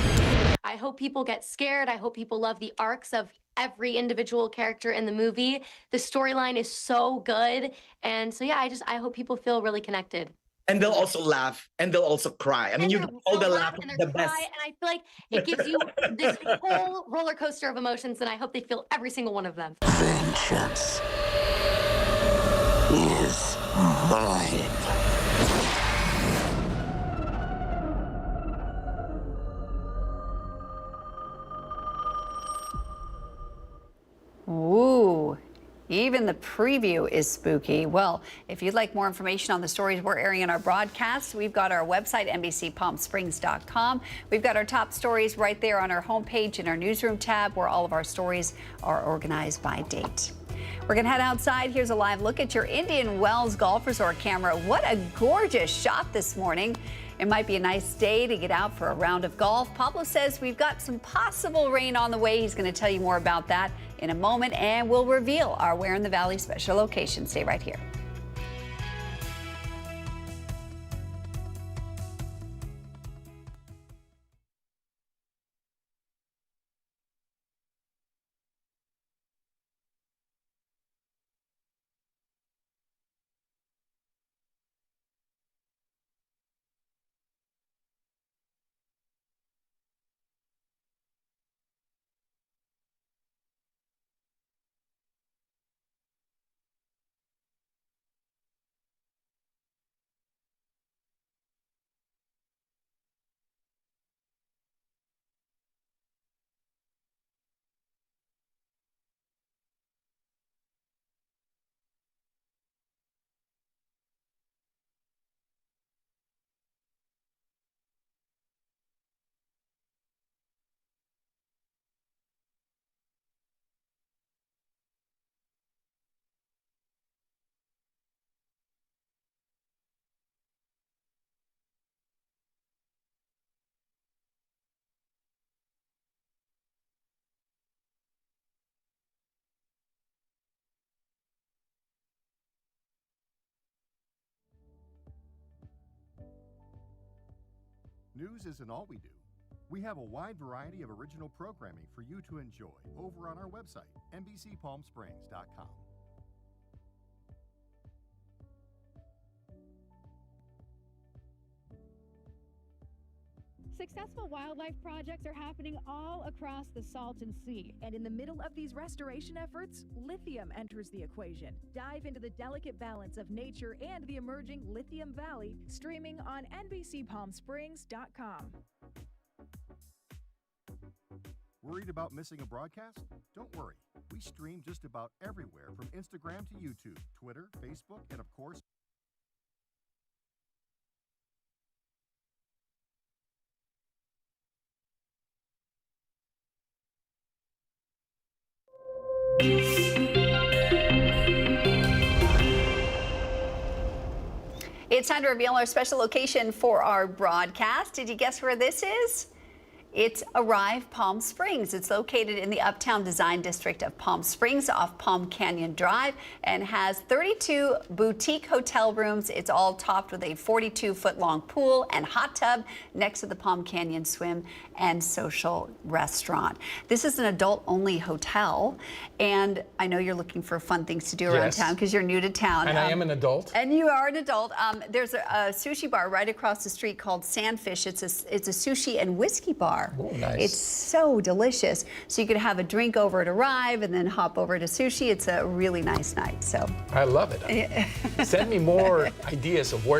I hope people get scared. I hope people love the arcs of every individual character in the movie. The storyline is so good. And so, yeah, I hope people feel really connected. And they'll also laugh and they'll also cry. I mean, you all the laugh and the cry, best. and I feel like it gives you this whole roller coaster of emotions, and I hope they feel every single one of them. Vengeance is mine. Ooh. Even the preview is spooky. Well, if you'd like more information on the stories we're airing in our broadcasts, we've got our website, NBCPalmSprings.com. We've got our top stories right there on our homepage in our newsroom tab, where all of our stories are organized by date. We're going to head outside. Here's a live look at your Indian Wells Golf Resort camera. What a gorgeous shot this morning. It might be a nice day to get out for a round of golf. Pablo says we've got some possible rain on the way. He's going to tell you more about that in a moment, and we'll reveal our Where in the Valley special location. Stay right here. News isn't all we do. We have a wide variety of original programming for you to enjoy over on our website, NBCPalmSprings.com. Successful wildlife projects are happening all across the Salton Sea. And in the middle of these restoration efforts, lithium enters the equation. Dive into the delicate balance of nature and the emerging Lithium Valley, streaming on NBCPalmSprings.com. Worried about missing a broadcast? Don't worry. We stream just about everywhere from Instagram to YouTube, Twitter, Facebook, and of course, It's time to reveal our special location for our broadcast. Did you guess where this is? It's Arrive Palm Springs. It's located in the Uptown Design District of Palm Springs off Palm Canyon Drive and has 32 boutique hotel rooms. It's all topped with a 42-foot-long pool and hot tub next to the Palm Canyon Swim and Social Restaurant. This is an adult-only hotel, and I know you're looking for fun things to do around town because you're new to town. And I am an adult. And you are an adult. There's a sushi bar right across the street called Sandfish. It's a sushi and whiskey bar. Oh, nice. It's so delicious. So you could have a drink over at Arrive and then hop over to sushi. It's a really nice night. So I love it. Send me more ideas of where